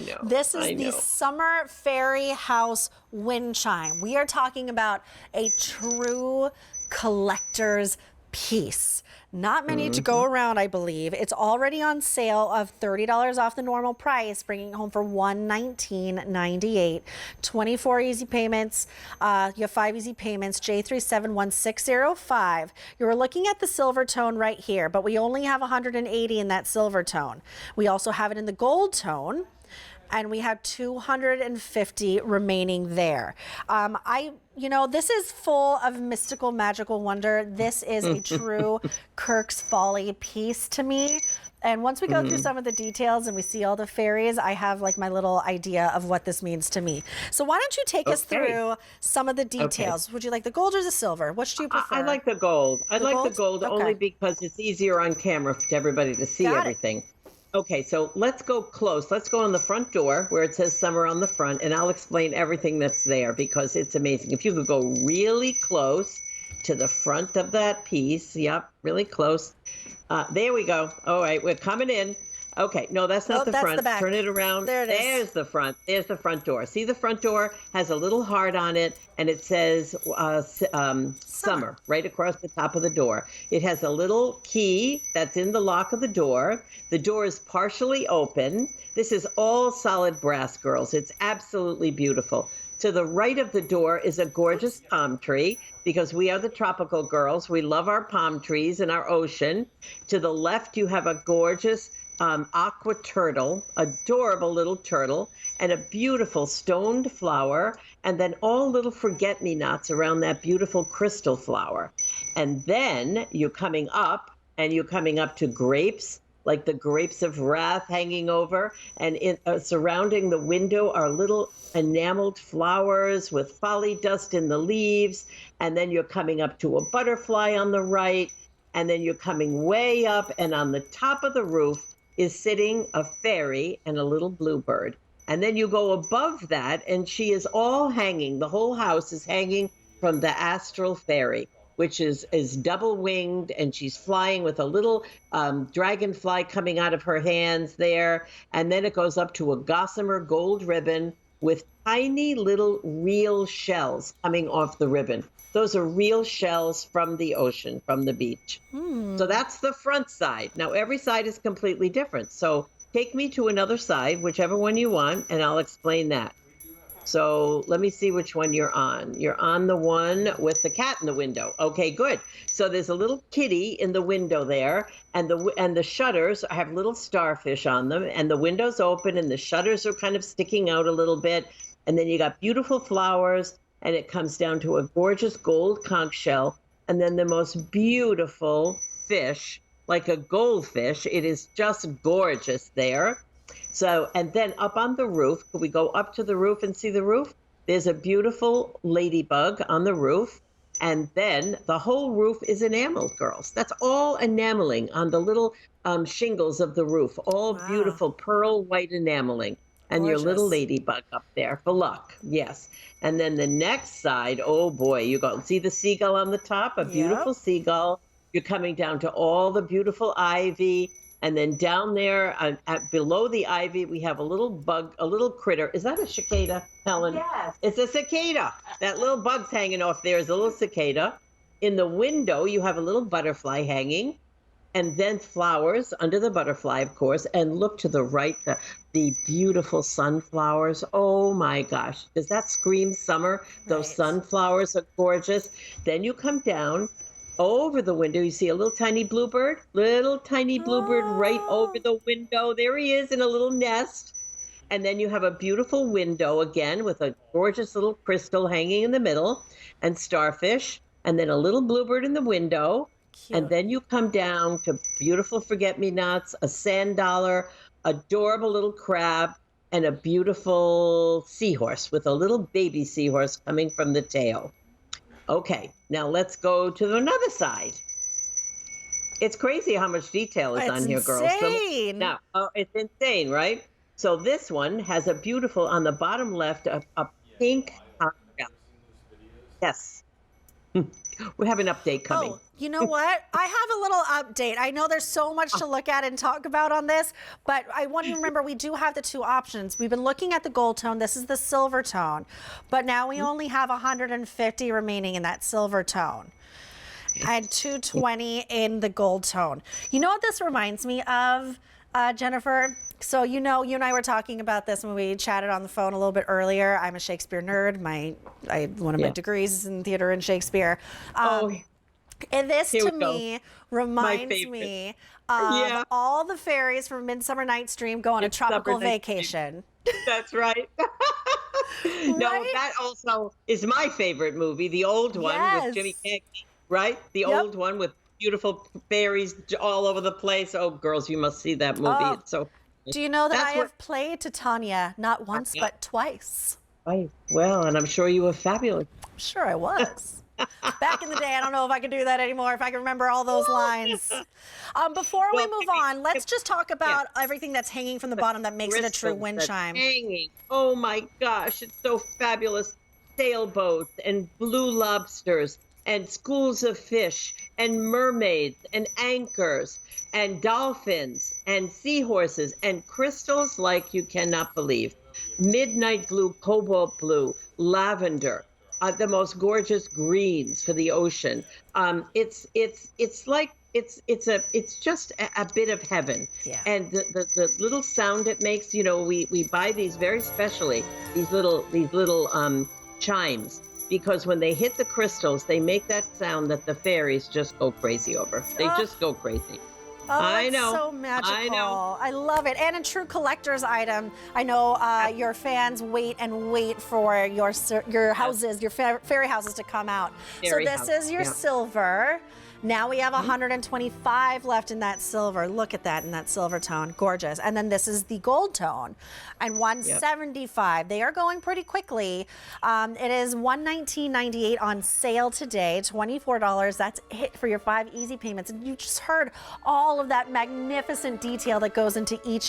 know. This is I the know. Summer Fairy House Windchime. We are talking about a true collector's piece. Not many to go around, I believe. It's already on sale of $30 off the normal price, bringing it home for $119.98. 24 easy payments. You have 5 easy payments, J371605. You're looking at the silver tone right here, but we only have 180 in that silver tone. We also have it in the gold tone, and we have 250 remaining there. This is full of mystical, magical wonder. This is a true Kirks Folly piece to me. And once we go through some of the details and we see all the fairies, I have like my little idea of what this means to me. So why don't you take us through some of the details? Would you like the gold or the silver? Which do you prefer? I like the gold. I like the gold Okay. only because it's easier on camera for everybody to see everything. Okay, so let's go close. Let's go on the front door where it says summer on the front, and I'll explain everything that's there because it's amazing. If you could go really close to the front of that piece, yep, really close. There we go. All right, we're coming in. Okay, no, that's not the front. The back. Turn it around. There it is. There's the front. There's the front door. See, the front door has a little heart on it, and it says summer right across the top of the door. It has a little key that's in the lock of the door. The door is partially open. This is all solid brass, girls. It's absolutely beautiful. To the right of the door is a gorgeous palm tree because we are the tropical girls. We love our palm trees and our ocean. To the left, you have a gorgeous aqua turtle, adorable little turtle, and a beautiful stoned flower, and then all little forget-me-nots around that beautiful crystal flower. And then you're coming up, and you're coming up to grapes, like the grapes of wrath hanging over, and surrounding the window are little enameled flowers with folly dust in the leaves, and then you're coming up to a butterfly on the right, and then you're coming way up, and on the top of the roof is sitting a fairy and a little bluebird. And then you go above that, and she is all hanging. The whole house is hanging from the astral fairy, which is double-winged, and she's flying with a little dragonfly coming out of her hands there. And then it goes up to a gossamer gold ribbon with tiny little real shells coming off the ribbon. Those are real shells from the ocean, from the beach. So that's the front side. Now, every side is completely different. So take me to another side, whichever one you want, and I'll explain that. So let me see which one you're on. You're on the one with the cat in the window. Okay, good. So there's a little kitty in the window there, and the shutters have little starfish on them, and the window's open, and the shutters are kind of sticking out a little bit. And then you got beautiful flowers, and it comes down to a gorgeous gold conch shell, and then the most beautiful fish, like a goldfish. It is just gorgeous there. So, and then up on the roof, could we go up to the roof and see the roof? There's a beautiful ladybug on the roof, and then the whole roof is enameled, girls. That's all enameling on the little shingles of the roof, all beautiful pearl white enameling. And your little ladybug up there for luck, yes. And then the next side, oh boy, you go see the seagull on the top, a beautiful seagull. You're coming down to all the beautiful ivy. And then down there, below the ivy, we have a little bug, a little critter. Is that a cicada, Helen? Yes. It's a cicada. That little bug's hanging off there is a little cicada. In the window, you have a little butterfly hanging. And then flowers under the butterfly, of course. And look to the right, the beautiful sunflowers. Oh my gosh, does that scream summer? Those sunflowers are gorgeous. Then you come down over the window. You see a little tiny bluebird right over the window. There he is in a little nest. And then you have a beautiful window again with a gorgeous little crystal hanging in the middle and starfish. And then a little bluebird in the window. Cute. And then you come down to beautiful forget-me-nots, a sand dollar, adorable little crab, and a beautiful seahorse with a little baby seahorse coming from the tail. Okay, now let's go to another side. It's crazy how much detail is on here, girls. Insane. Now, it's insane, right? So this one has a beautiful, on the bottom left, a pink conch shell. Yes. We have an update coming. Oh, you know what? I have a little update. I know there's so much to look at and talk about on this, but I want you to remember we do have the two options. We've been looking at the gold tone. This is the silver tone, but now we only have 150 remaining in that silver tone and 220 in the gold tone. You know what this reminds me of, Jennifer? So you know, you and I were talking about this when we chatted on the phone a little bit earlier. I'm a Shakespeare nerd. One of my degrees is in theater and Shakespeare. And this to me reminds me of all the fairies from Midsummer Night's Dream go on a tropical vacation. That's right. No, that also is my favorite movie, the old one with Jimmy Cagney, right? The old one with beautiful fairies all over the place. Oh, girls, you must see that movie. Oh. It's so. Do you know that I have played Titania not once but twice? Well, and I'm sure you were fabulous. Sure, I was. Back in the day, I don't know if I could do that anymore, if I can remember all those lines. Before we move on, let's just talk about everything that's hanging from the bottom that makes it a true wind chime. Hanging. Oh my gosh, it's so fabulous. Sailboats and blue lobsters and schools of fish and mermaids and anchors and dolphins and seahorses and crystals like you cannot believe. Midnight blue, cobalt blue, lavender, the most gorgeous greens for the ocean. It's just a bit of heaven. Yeah. And the little sound it makes, you know, we buy these very specially, these little chimes, because when they hit the crystals, they make that sound that the fairies just go crazy over. They just go crazy. Oh, I know. So magical. I know. I love it. And a true collector's item. I know your fans wait and wait for your houses, your fairy houses to come out. Fairy so this is your silver. Now we have 125 left in that silver. Look at that in that silver tone. Gorgeous. And then this is the gold tone and 175. They are going pretty quickly. It is $119.98 on sale today, $24. That's it for your 5 easy payments. And you just heard all of that magnificent detail that goes into each